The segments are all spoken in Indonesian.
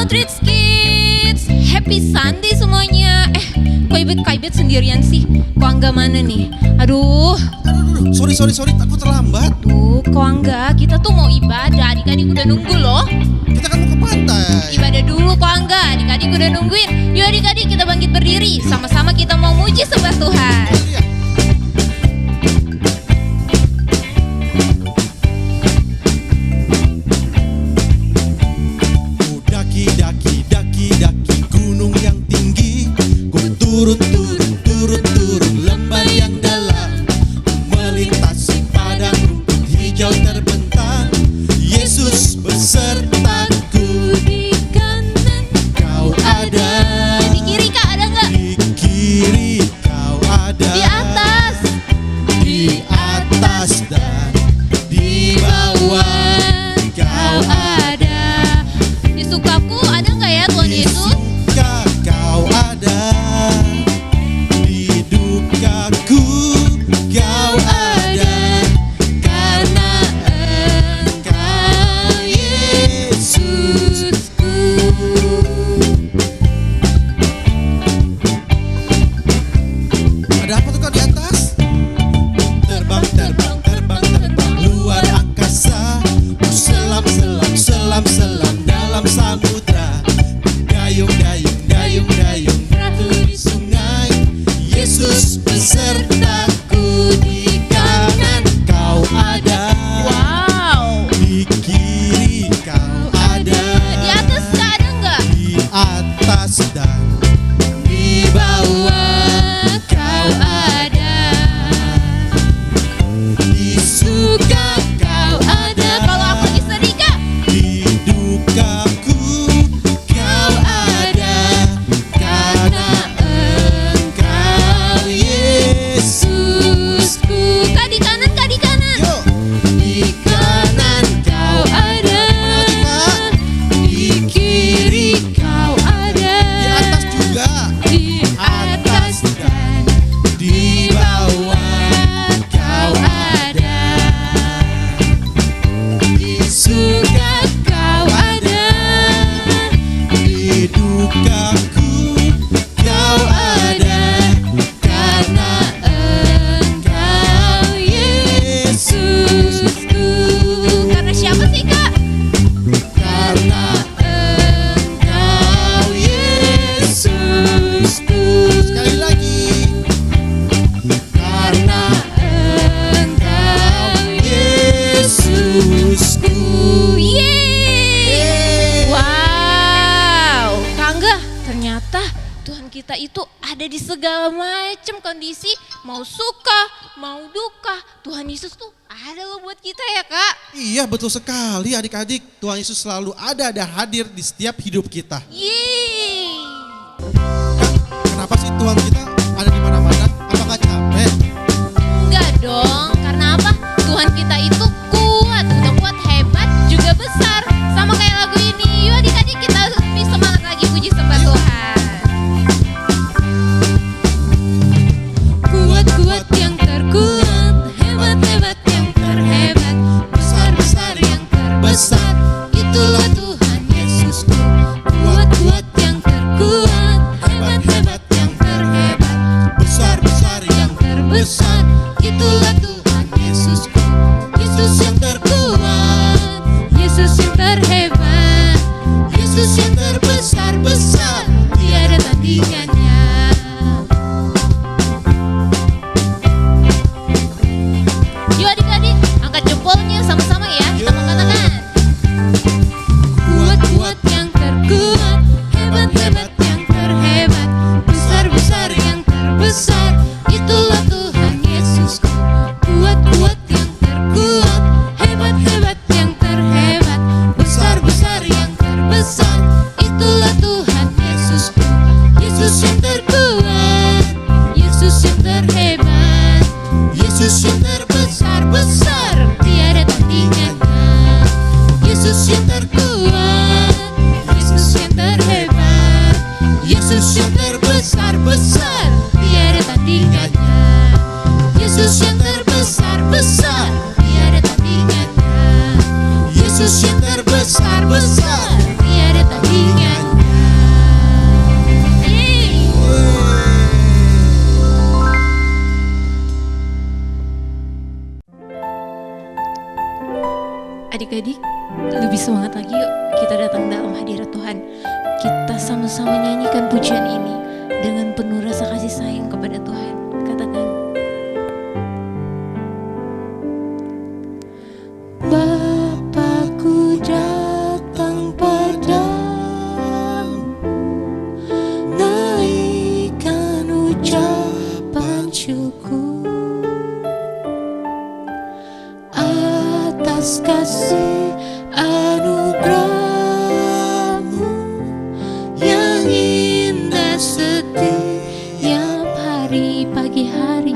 Outreach Kids, happy Sunday semuanya. Kok Ibet sendirian sih? Kok Angga mana nih? Aduh, sorry, takut terlambat. Kok Angga, kita tuh mau ibadah, adik-adik udah nunggu loh. Kita kan mau ke pantai. Ibadah dulu kok Angga, adik-adik udah nungguin. Yuk adik-adik kita bangkit berdiri, sama-sama kita mau muji sembah Tuhan. Daki gunung yang tinggi, ku turun lembah yang dalam, melintasi padang rumput hijau terbentang. Yesus besertaku, Di kanan kau ada, di kiri kak ada nggak? di kiri kau ada, Di atas dan di bawah kau ada. Di sukaku ada nggak ya Tuhan Di Yesus? suka kau ada, di dukaku kau ada, karena Engkau Yesusku. Ada apa tuh kau di atas? Terbang luar angkasa, ku selam dalam samudra, dayung perahu di sungai. Yesus besertaku, di kanan kau ada, Wow. di kiri kau ada, Di atas nggak ada nggak? di atas dan di bawah kau ada, di suka kau ada, Kalau aku disedih kak, di dukaku kau ada, karena Engkau Yesusku. kak di kanan. Yuk, di kanan kau ada, di kiri kau ada, di atas juga, Di atas dan di bawah kau ada, di suka kau ada, di dukaku kau ada, karena Engkau Yesusku. Karena siapa sih kak? Karena Engkau Yesusku. Sekali lagi. Karena Engkau Yesusku. Yeay. Wow, Kak Angga, ternyata Tuhan kita itu ada di segala macam kondisi, mau suka, mau duka. Tuhan Yesus tuh ada loh buat kita ya kak. Iya, betul sekali adik-adik. Tuhan Yesus selalu ada hadir di setiap hidup kita. Yeay. Kenapa sih Tuhan kita ada di mana-mana? Apa nggak capek? Enggak dong, karena apa? Tuhan kita itu kuat, udah kuat, hebat, juga besar. Sama kayak lagu ini. Yuk adik-adik kita lebih semangat lagi puji sembah Tuhan. Kuat-kuat yang terkuat, hebat-hebat yang terhebat, besar-besar yang terbesar, itulah Tuhan Yesusku. Kuat-kuat yang terkuat, hebat-hebat yang terhebat, Besar-besar yang terbesar, itulah Tuhan Yesusku. Yesus yang terkuat, Yesus yang terhebat, Yesus yang terbesar-besar, tiada tandingannya. Yuk adik-adik, angkat jempolnya sama-sama ya, kita mengatakan. Kuat-kuat yang terkuat, hebat-hebat yang terhebat, besar-besar yang terbesar, itulah Tuhan Yesusku. Kuat-kuat yang terkuat, hebat-hebat yang terhebat, besar-besar yang terbesar, itulah Tuhan Yesusku. Yesus yang terkuat, Yesus yang terhebat, Yesus yang terbesar-besar, tiada tandingannya. Yesus yang terkuat, Yesus yang terhebat, Yesus yang terbesar-besar, tiada tandingannya. Yesus yang terbesar-besar, tiada tandingannya. Yesus yang terbesar-besar, tiada tandingannya. Adik-adik, lebih semangat lagi yuk kita datang dalam hadirat Tuhan. Kita sama-sama nyanyikan pujian ini dengan penuh rasa kasih sayang kepada Tuhan. Katakan, Bapakku datang padamu, naikkan ucapan syukur atas kasih anugerah-Mu yang indah setiap hari, pagi hari,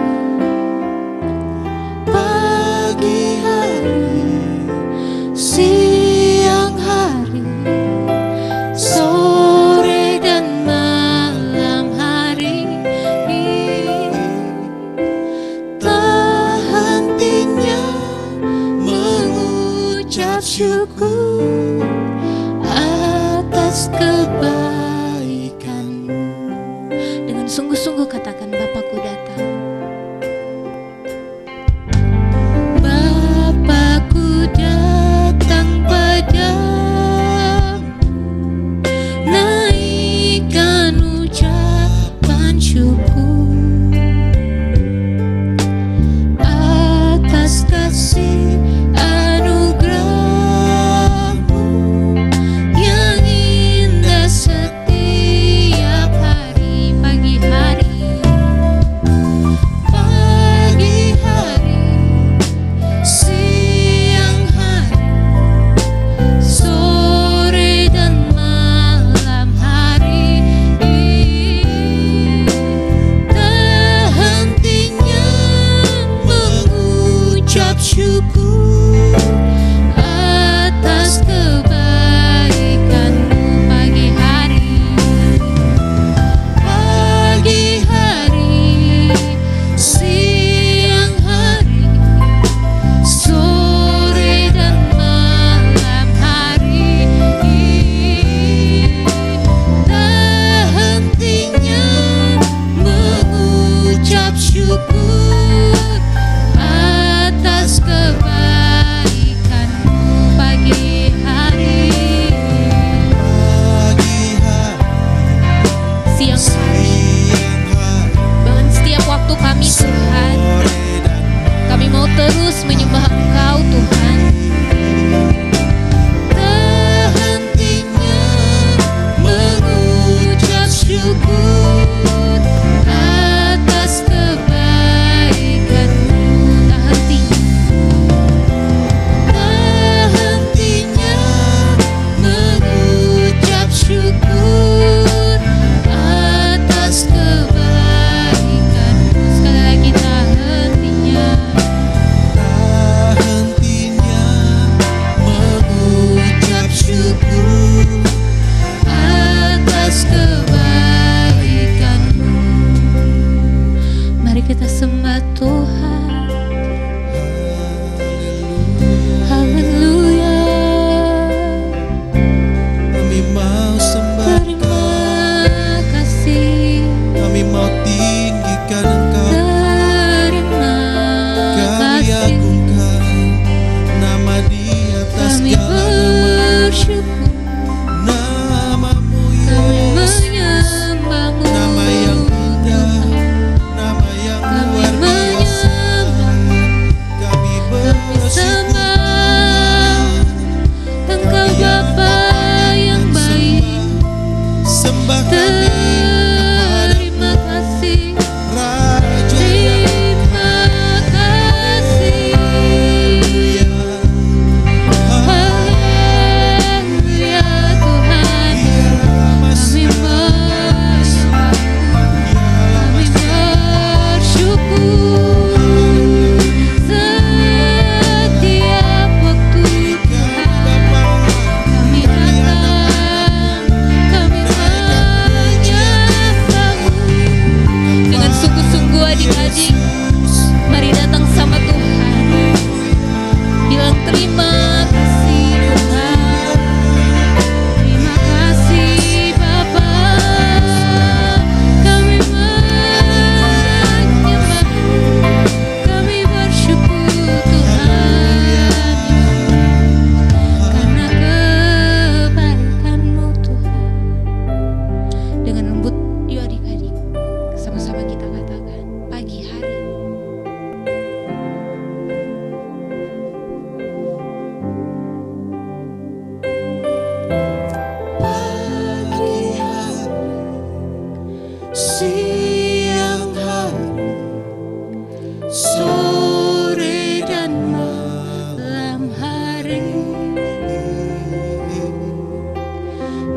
siang hari, sore dan malam hari, tak hentinya mengucap syukur atas kebaikan-Mu. Dengan sungguh-sungguh katakan, Bapakku datang. Bapakku datang padamu, naikkan ucapan syukur atas kasih anugerah-Mu yang indah setiap hari, pagi hari,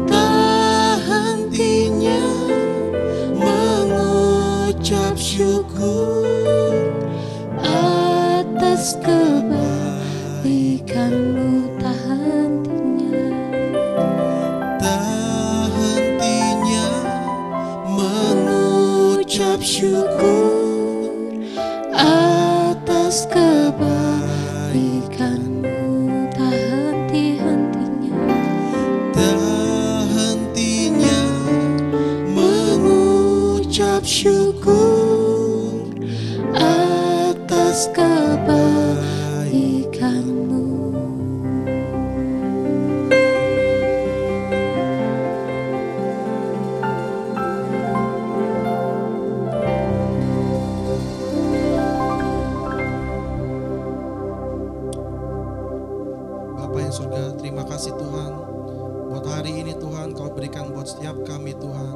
Tak hentinya mengucap syukur atas kebaikanmu, tak hentinya. tak hentinya mengucap syukur Atas kebaikanmu, tak henti-hentinya. tak hentinya mengucap syukur Atas kebaikanmu. Bapa yang surga, terima kasih Tuhan buat hari ini Tuhan Kau berikan buat setiap kami Tuhan.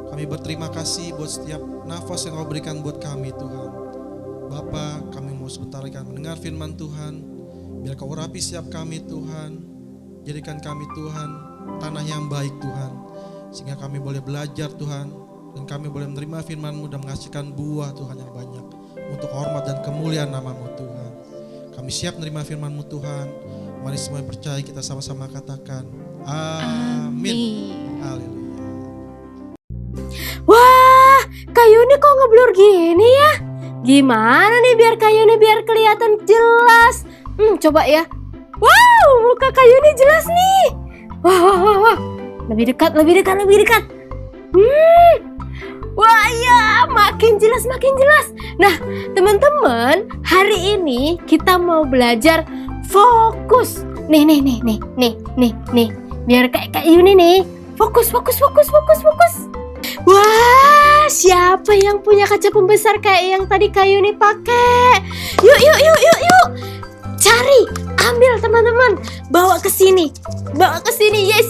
Kami berterima kasih buat setiap nafas yang Kau berikan buat kami Tuhan. Bapa, kami mau sebentar lagi mendengar firman Tuhan. Biar Kau urapi setiap kami Tuhan. Jadikan kami Tuhan tanah yang baik Tuhan, sehingga kami boleh belajar Tuhan, dan kami boleh menerima firman-Mu dan menghasilkan buah Tuhan yang banyak untuk hormat dan kemuliaan nama-Mu Tuhan. Kami siap menerima firman-Mu Tuhan. Mari semua yang percaya kita sama-sama katakan amin. Haleluya. Wah, kayu ini kok ngeblur gini ya? Gimana nih biar kayu ini biar kelihatan jelas? Coba ya. Wow, muka kayu ini jelas nih. Wah. Lebih dekat. Wah iya, makin jelas. Nah, teman-teman, hari ini kita mau belajar fokus. Nih. Biar kayak kayu ini nih. Fokus. Wah, siapa yang punya kaca pembesar kayak yang tadi kayu nih pakai? Yuk. Cari, ambil teman-teman. Bawa ke sini. Yes.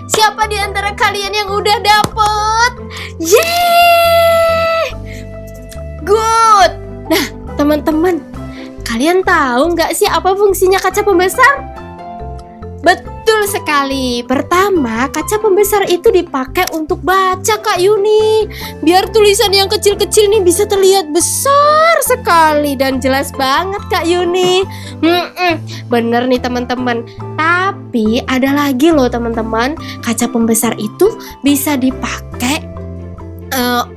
Siapa di antara kalian yang udah dapet? Yeay! Good. Nah, teman-teman, kalian tahu nggak sih apa fungsinya kaca pembesar? Betul sekali. Pertama, kaca pembesar itu dipakai untuk baca Kak Yuni. Biar tulisan yang kecil-kecil nih bisa terlihat besar sekali dan jelas banget Kak Yuni. Bener nih teman-teman. Tapi ada lagi loh teman-teman. Kaca pembesar itu bisa dipakai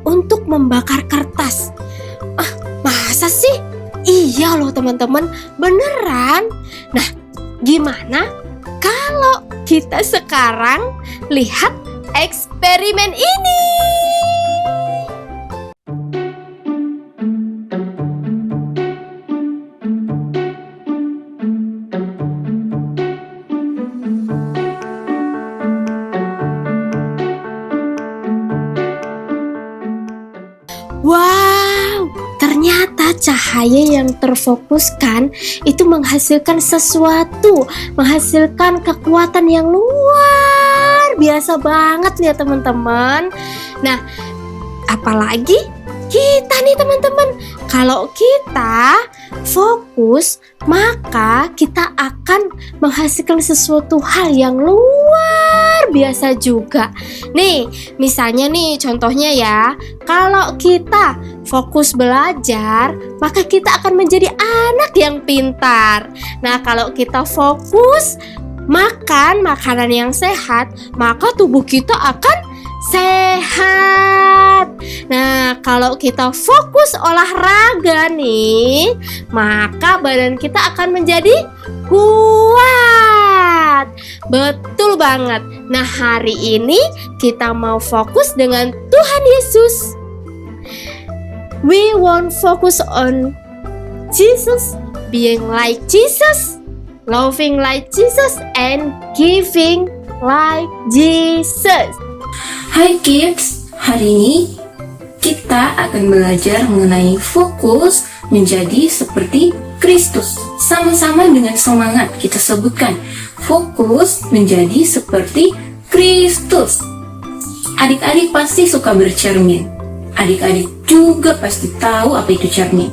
untuk membakar kertas. Masa sih? Iya loh teman-teman. Beneran. Nah, gimana kalau kita sekarang lihat eksperimen ini? Wow, ternyata cahaya yang terfokuskan itu menghasilkan sesuatu, menghasilkan kekuatan yang luar biasa banget ya teman-teman. Nah, apalagi kita nih teman-teman, kalau kita fokus maka kita akan menghasilkan sesuatu hal yang luar biasa juga. Nih, misalnya nih contohnya ya, kalau kita fokus belajar, maka kita akan menjadi anak yang pintar. Nah, kalau kita fokus makan makanan yang sehat, maka tubuh kita akan sehat. Nah, kalau kita fokus olahraga nih, maka badan kita akan menjadi kuat. Betul banget. Nah, hari ini kita mau fokus dengan Tuhan Yesus. We want focus on Jesus, being like Jesus, loving like Jesus, and giving like Jesus. Hai kids, hari ini kita akan belajar mengenai fokus menjadi seperti Kristus. Sama-sama dengan semangat kita sebutkan, fokus menjadi seperti Kristus. Adik-adik pasti suka bercermin. Adik-adik juga pasti tahu apa itu cermin.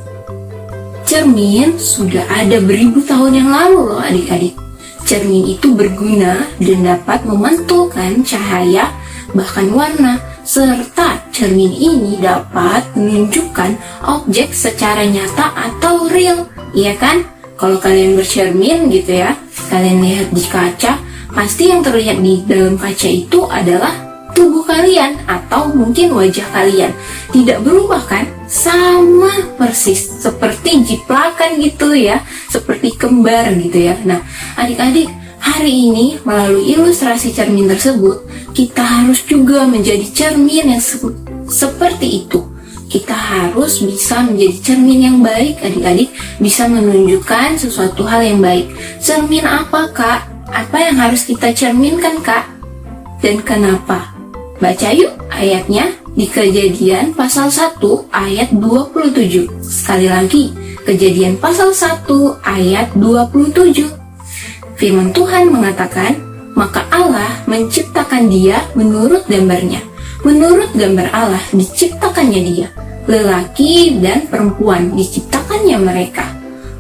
Cermin sudah ada beribu tahun yang lalu loh adik-adik. Cermin itu berguna dan dapat memantulkan cahaya bahkan warna, serta cermin ini dapat menunjukkan objek secara nyata atau real, iya kan? Kalau kalian bercermin gitu ya, kalian lihat di kaca, pasti yang terlihat di dalam kaca itu adalah tubuh kalian atau mungkin wajah kalian. Tidak berubah kan? Sama persis seperti jiplakan gitu ya, seperti kembar gitu ya. Nah, adik-adik, hari ini melalui ilustrasi cermin tersebut, kita harus juga menjadi cermin yang seperti itu. Kita harus bisa menjadi cermin yang baik, adik-adik, bisa menunjukkan sesuatu hal yang baik. Cermin apa, Kak? Apa yang harus kita cerminkan, Kak? Dan kenapa? Baca yuk ayatnya di Kejadian pasal 1 ayat 27. Sekali lagi, Kejadian pasal 1 ayat 27. Firman Tuhan mengatakan, maka Allah menciptakan dia menurut gambarnya. Menurut gambar Allah diciptakannya dia. Lelaki dan perempuan diciptakannya mereka.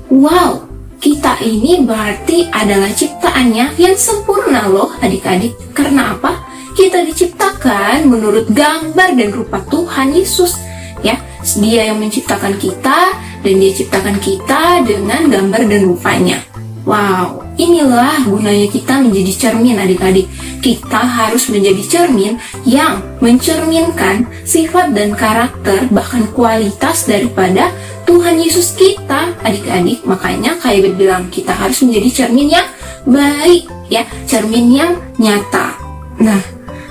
Wow, kita ini berarti adalah ciptaannya yang sempurna loh adik-adik. Karena apa? Kita diciptakan menurut gambar dan rupa Tuhan Yesus. Ya, dia yang menciptakan kita dan dia ciptakan kita dengan gambar dan rupanya. Wow, inilah gunanya kita menjadi cermin adik-adik. Kita harus menjadi cermin yang mencerminkan sifat dan karakter bahkan kualitas daripada Tuhan Yesus kita adik-adik. Makanya kayak bilang kita harus menjadi cermin yang baik ya, cermin yang nyata. Nah,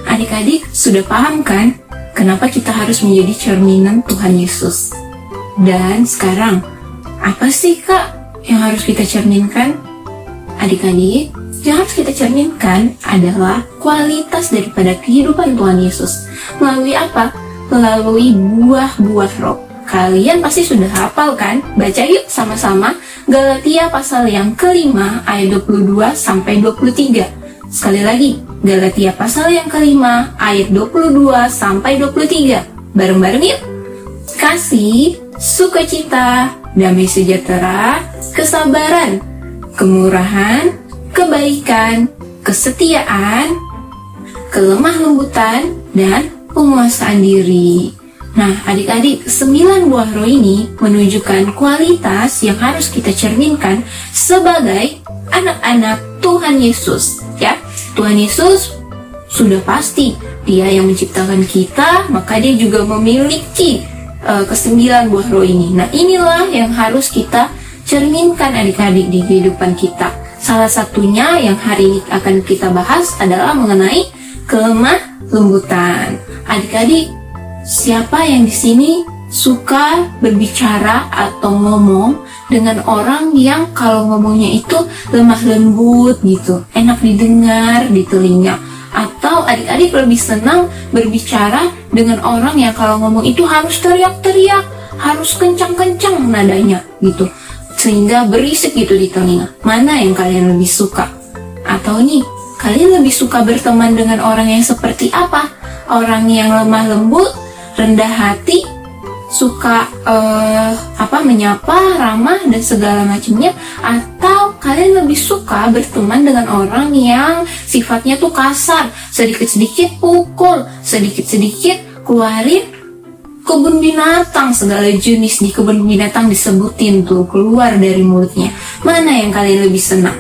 adik-adik sudah paham kan kenapa kita harus menjadi cerminan Tuhan Yesus? Dan sekarang apa sih Kak yang harus kita cerminkan? Adik-adik, yang harus kita cerminkan adalah kualitas daripada kehidupan Tuhan Yesus. Melalui apa? Melalui buah-buah roh. Kalian pasti sudah hafal kan? Baca yuk sama-sama Galatia pasal yang kelima ayat 22 sampai 23. Sekali lagi, Galatia pasal yang kelima ayat 22 sampai 23. Bareng-bareng yuk. Kasih, sukacita, damai sejahtera, kesabaran, kemurahan, kebaikan, kesetiaan, kelemah lembutan, dan penguasaan diri. Nah, adik-adik, 9 buah roh ini menunjukkan kualitas yang harus kita cerminkan sebagai anak-anak Tuhan Yesus. Ya, Tuhan Yesus sudah pasti Dia yang menciptakan kita, maka Dia juga memiliki ke-9 buah roh ini. Nah, inilah yang harus kita cerminkan adik-adik di kehidupan kita. Salah satunya yang hari ini akan kita bahas adalah mengenai kelemah lembutan. Adik-adik, siapa yang di sini suka berbicara atau ngomong dengan orang yang kalau ngomongnya itu lemah lembut gitu, enak didengar di telinga? Atau adik-adik lebih senang berbicara dengan orang yang kalau ngomong itu harus teriak-teriak, harus kencang-kencang nadanya gitu, sehingga berisik gitu di telinga? Mana yang kalian lebih suka? Atau nih, kalian lebih suka berteman dengan orang yang seperti apa? Orang yang lemah lembut, rendah hati, suka menyapa, ramah dan segala macamnya? Atau kalian lebih suka berteman dengan orang yang sifatnya tuh kasar, sedikit-sedikit pukul, sedikit-sedikit keluarin kebun binatang, segala jenis di kebun binatang disebutin tuh keluar dari mulutnya? Mana yang kalian lebih senang?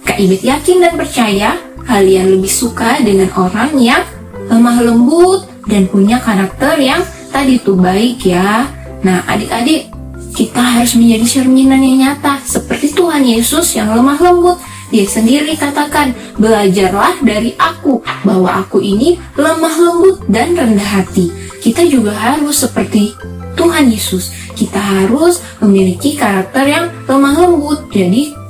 Kak Ibet yakin dan percaya kalian lebih suka dengan orang yang lemah lembut dan punya karakter yang tadi tuh baik ya. Nah, adik-adik, kita harus menjadi cerminan yang nyata seperti Tuhan Yesus yang lemah lembut. Dia sendiri katakan, belajarlah dari aku bahwa aku ini lemah lembut dan rendah hati. Kita juga harus seperti Tuhan Yesus. Kita harus memiliki karakter yang lemah lembut. Jadi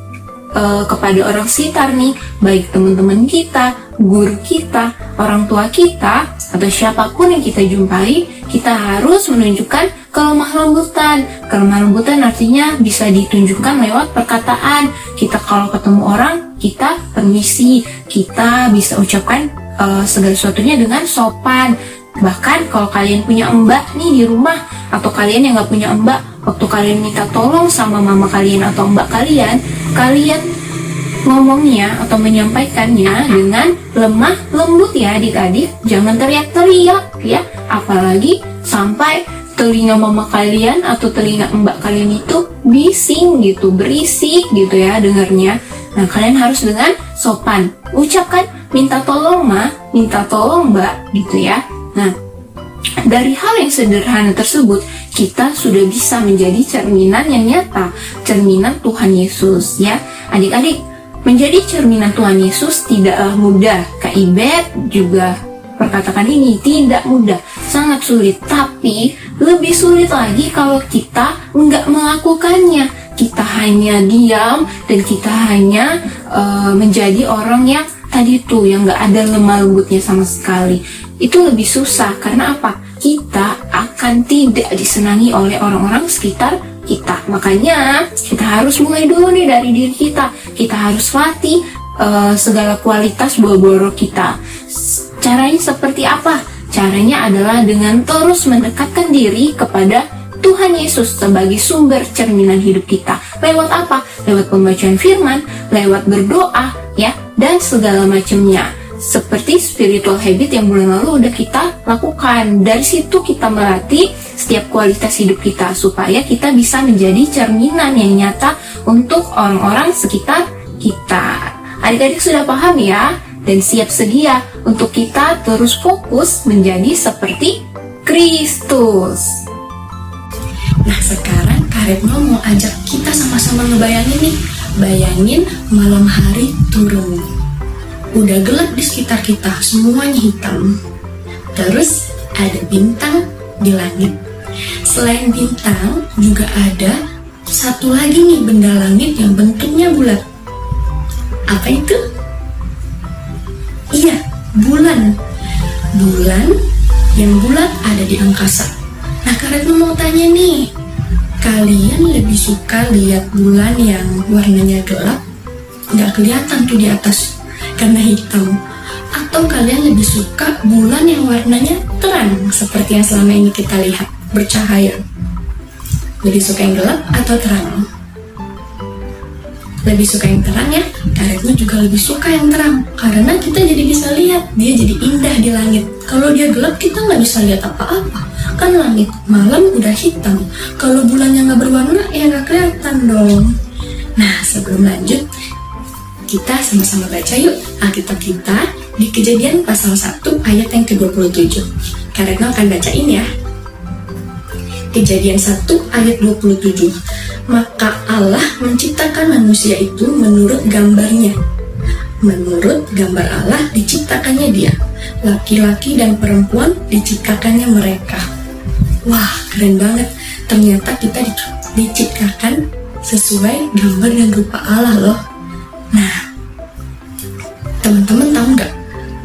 kepada orang sekitar nih, baik teman-teman kita, guru kita, orang tua kita, atau siapapun yang kita jumpai, kita harus menunjukkan kelemah lembutan. Kelemah lembutan artinya bisa ditunjukkan lewat perkataan. Kita kalau ketemu orang, kita permisi, kita bisa ucapkan segala sesuatunya dengan sopan. Bahkan kalau kalian punya mbak nih di rumah, atau kalian yang gak punya mbak, waktu kalian minta tolong sama mama kalian atau mbak kalian, kalian ngomongnya atau menyampaikannya dengan lemah lembut ya adik-adik. Jangan teriak-teriak ya, apalagi sampai telinga mama kalian atau telinga mbak kalian itu bising gitu, berisik gitu ya dengarnya. Nah, kalian harus dengan sopan ucapkan minta tolong ma, minta tolong mbak gitu ya. Nah, dari hal yang sederhana tersebut kita sudah bisa menjadi cerminan yang nyata, cerminan Tuhan Yesus ya adik-adik. Menjadi cerminan Tuhan Yesus tidaklah mudah. Kak Ibet juga perkatakan ini, tidak mudah, sangat sulit. Tapi lebih sulit lagi kalau kita nggak melakukannya. Kita hanya diam dan kita hanya menjadi orang yang tadi tuh yang nggak ada lemah lembutnya sama sekali. Itu lebih susah karena apa? Kita akan tidak disenangi oleh orang-orang sekitar kita. Makanya kita harus mulai dulu nih dari diri kita. Kita harus latih segala kualitas buah-buah roh kita. Caranya seperti apa? Caranya adalah dengan terus mendekatkan diri kepada Tuhan Yesus sebagai sumber cerminan hidup kita. Lewat apa? Lewat pembacaan firman, lewat berdoa ya, dan segala macamnya. Seperti spiritual habit yang bulan lalu udah kita lakukan. Dari situ kita melatih setiap kualitas hidup kita supaya kita bisa menjadi cerminan yang nyata untuk orang-orang sekitar kita. Adik-adik sudah paham ya? Dan siap sedia untuk kita terus fokus menjadi seperti Kristus. Nah, sekarang Kak Retno mau ajak kita sama-sama ngebayangin nih. Bayangin malam hari turun. Udah gelap di sekitar kita, semuanya hitam. Terus ada bintang di langit. Selain bintang, juga ada satu lagi nih benda langit yang bentuknya bulat. Apa itu? Iya, bulan. Bulan yang bulat ada di angkasa. Nah, Kak Retno mau tanya nih, kalian lebih suka lihat bulan yang warnanya gelap, nggak kelihatan tuh di atas karena hitam, atau kalian lebih suka bulan yang warnanya terang seperti yang selama ini kita lihat, bercahaya? Lebih suka yang gelap atau terang? Lebih suka yang terang ya. Kak Retno juga lebih suka yang terang karena kita jadi bisa lihat, dia jadi indah di langit. Kalau dia gelap kita nggak bisa lihat apa-apa, kan langit malam udah hitam. Kalau bulannya nggak berwarna ya nggak kelihatan dong. Nah, sebelum lanjut, kita sama-sama baca yuk Alkitab kita di Kejadian pasal 1 ayat yang ke-27. Kak Retno akan bacain ya. Kejadian 1 ayat 27. Maka Allah menciptakan manusia itu menurut gambarnya. Menurut gambar Allah diciptakannya dia. Laki-laki dan perempuan diciptakannya mereka. Wah, keren banget. Ternyata kita diciptakan sesuai gambar dan rupa Allah loh. Nah, teman-teman tahu nggak?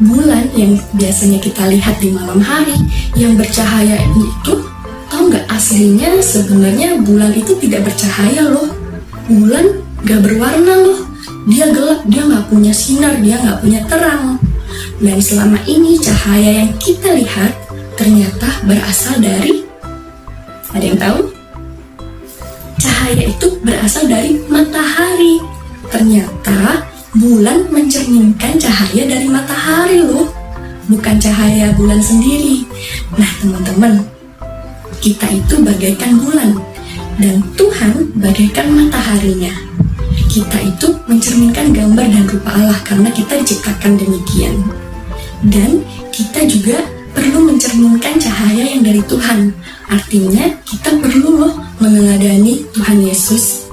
Bulan yang biasanya kita lihat di malam hari yang bercahaya itu, tahu nggak aslinya sebenarnya bulan itu tidak bercahaya loh. Bulan nggak berwarna loh. Dia gelap, dia nggak punya sinar, dia nggak punya terang. Dan selama ini cahaya yang kita lihat ternyata berasal dari, ada yang tahu? Cahaya itu berasal dari matahari. Ternyata bulan mencerminkan cahaya dari matahari loh, bukan cahaya bulan sendiri. Nah teman-teman, kita itu bagaikan bulan dan Tuhan bagaikan mataharinya. Kita itu mencerminkan gambar dan rupa Allah karena kita diciptakan demikian. Dan kita juga perlu mencerminkan cahaya yang dari Tuhan. Artinya kita perlu loh meneladani Tuhan Yesus.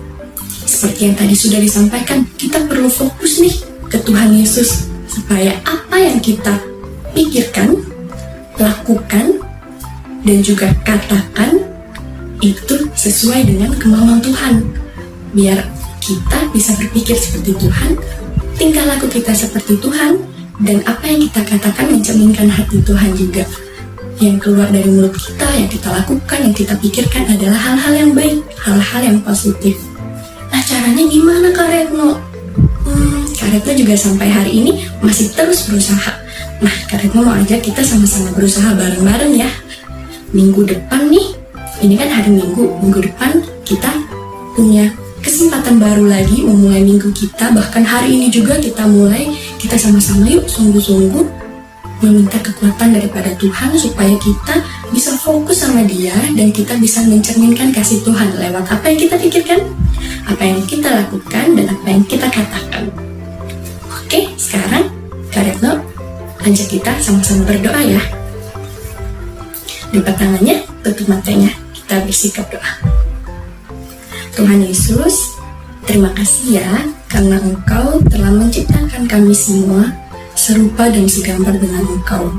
Seperti yang tadi sudah disampaikan, kita perlu fokus nih ke Tuhan Yesus supaya apa yang kita pikirkan, lakukan, dan juga katakan itu sesuai dengan kemauan Tuhan. Biar kita bisa berpikir seperti Tuhan, tingkah laku kita seperti Tuhan, dan apa yang kita katakan mencerminkan hati Tuhan juga. Yang keluar dari mulut kita, yang kita lakukan, yang kita pikirkan adalah hal-hal yang baik, hal-hal yang positif. Nah, caranya gimana Kak Retno? Kak Retno juga sampai hari ini masih terus berusaha. Nah, Kak Retno mau ajak kita sama-sama berusaha bareng-bareng ya. Minggu depan nih, ini kan hari Minggu depan kita punya kesempatan baru lagi memulai minggu kita. Bahkan hari ini juga kita sama-sama yuk sungguh-sungguh meminta kekuatan daripada Tuhan supaya kita bisa fokus sama Dia dan kita bisa mencerminkan kasih Tuhan lewat apa yang kita pikirkan, apa yang kita lakukan, dan apa yang kita katakan. Oke, sekarang Kak Retno ajak kita sama-sama berdoa ya. Lipat tangannya, tutup matanya, kita bersikap doa. Tuhan Yesus, terima kasih ya karena Engkau telah menciptakan kami semua serupa dan segambar dengan Engkau.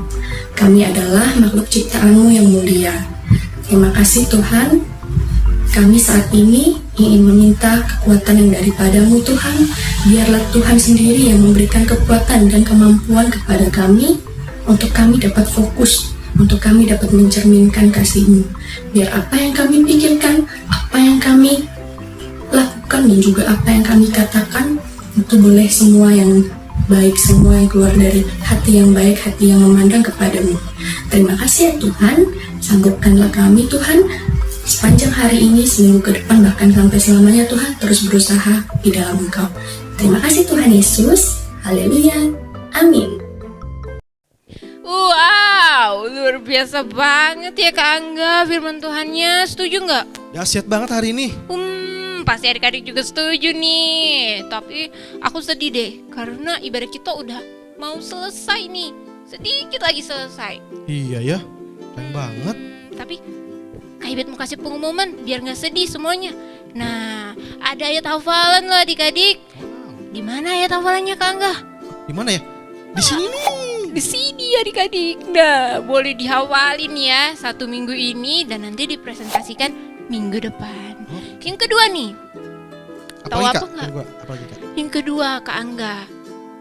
Kami adalah makhluk ciptaan-Mu yang mulia. Terima kasih Tuhan, kami saat ini ingin meminta kekuatan yang daripada-Mu Tuhan. Biarlah Tuhan sendiri yang memberikan kekuatan dan kemampuan kepada kami untuk kami dapat fokus, untuk kami dapat mencerminkan kasih-Mu. Biar apa yang kami pikirkan, apa yang kami lakukan, dan juga apa yang kami katakan itu boleh semua yang baik, semua yang keluar dari hati yang baik, hati yang memandang kepada-Mu. Terima kasih ya Tuhan, sanggupkanlah kami Tuhan sepanjang hari ini, seminggu ke depan, bahkan sampai selamanya Tuhan, terus berusaha di dalam Engkau. Terima kasih Tuhan Yesus, haleluya, amin. Wow, luar biasa banget ya Kak Angga firman Tuhannya. Setuju nggak? Dahsyat banget hari ini. Pasti adik-adik juga setuju nih. Tapi aku sedih deh karena ibadah kita udah mau selesai nih. Sedikit lagi selesai. Iya ya, keren banget. Tapi Kak Ibet mau kasih pengumuman biar nggak sedih semuanya. Nah, ada ayat hafalan loh adik-adik. Di mana ayat hafalannya Kak Angga? Di mana ya? Di sini nih. Di sini adik-adik. Nah, boleh dihafalin ya 1 minggu ini dan nanti dipresentasikan minggu depan. Yang kedua nih, tahu Apalagi, apa Kak? nggak? Apalagi Kak? Yang kedua Kak Angga,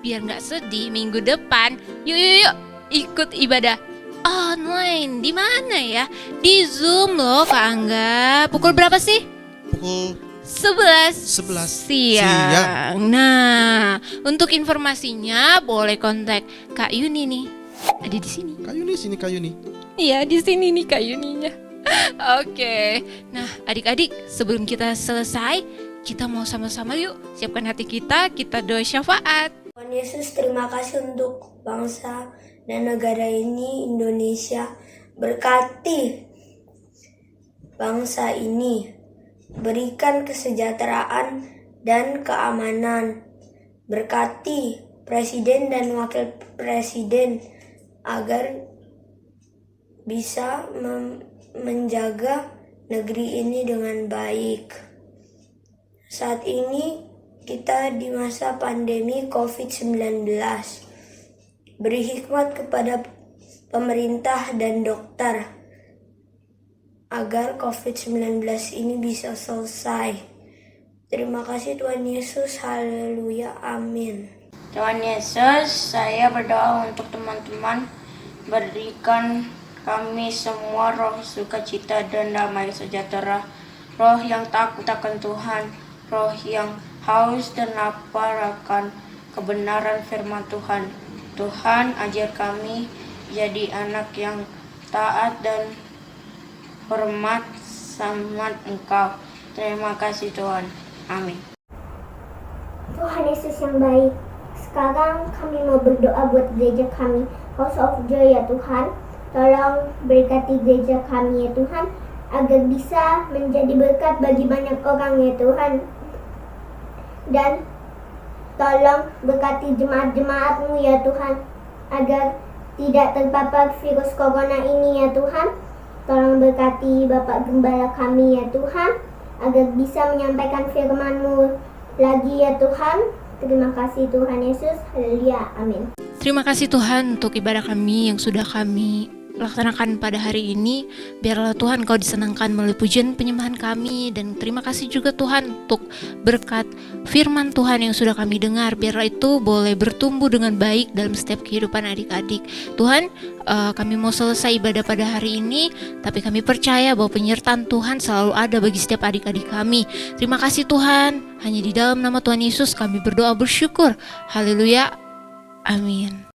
biar nggak sedih minggu depan, yuk ikut ibadah online. Di mana ya? Di Zoom loh Kak Angga. Pukul berapa sih? Pukul 11 siang. Nah, untuk informasinya boleh kontak Kak Yuni nih. Ada di sini. Kak Yuni, sini Kak Yuni. Iya, di sini nih Kak Yuninya. Oke. Nah, adik-adik, sebelum kita selesai, kita mau sama-sama yuk siapkan hati kita doa syafaat. Tuhan Yesus, terima kasih untuk bangsa dan negara ini, Indonesia. Berkati bangsa ini, berikan kesejahteraan dan keamanan. Berkati presiden dan wakil presiden agar bisa menjaga negeri ini dengan baik. Saat ini kita di masa pandemi COVID-19. Beri hikmat kepada pemerintah dan dokter agar COVID-19 ini bisa selesai. Terima kasih Tuhan Yesus, haleluya, amin. Tuhan Yesus, saya berdoa untuk teman-teman, berikan kami semua roh sukacita dan damai sejahtera, roh yang takut akan Tuhan, roh yang haus dan lapar akan kebenaran firman Tuhan. Tuhan, ajar kami jadi anak yang taat dan hormat sama Engkau. Terima kasih Tuhan. Amin. Tuhan Yesus yang baik, sekarang kami mau berdoa buat gereja kami, House of Joy ya Tuhan. Tolong berkati gereja kami ya Tuhan, agar bisa menjadi berkat bagi banyak orang ya Tuhan. Dan tolong berkati jemaat-jemaat-Mu ya Tuhan, agar tidak terpapar virus corona ini ya Tuhan. Tolong berkati Bapak Gembala kami ya Tuhan, agar bisa menyampaikan firman-Mu lagi ya Tuhan. Terima kasih Tuhan Yesus, haleluya, amin. Terima kasih Tuhan untuk ibadah kami yang sudah kami laksanakan pada hari ini. Biarlah Tuhan Kau disenangkan melalui pujian penyembahan kami. Dan terima kasih juga Tuhan untuk berkat firman Tuhan yang sudah kami dengar. Biarlah itu boleh bertumbuh dengan baik dalam setiap kehidupan adik-adik. Tuhan, kami mau selesai ibadah pada hari ini, tapi kami percaya bahwa penyertaan Tuhan selalu ada bagi setiap adik-adik kami. Terima kasih Tuhan. Hanya di dalam nama Tuhan Yesus kami berdoa bersyukur. Haleluya. Amin.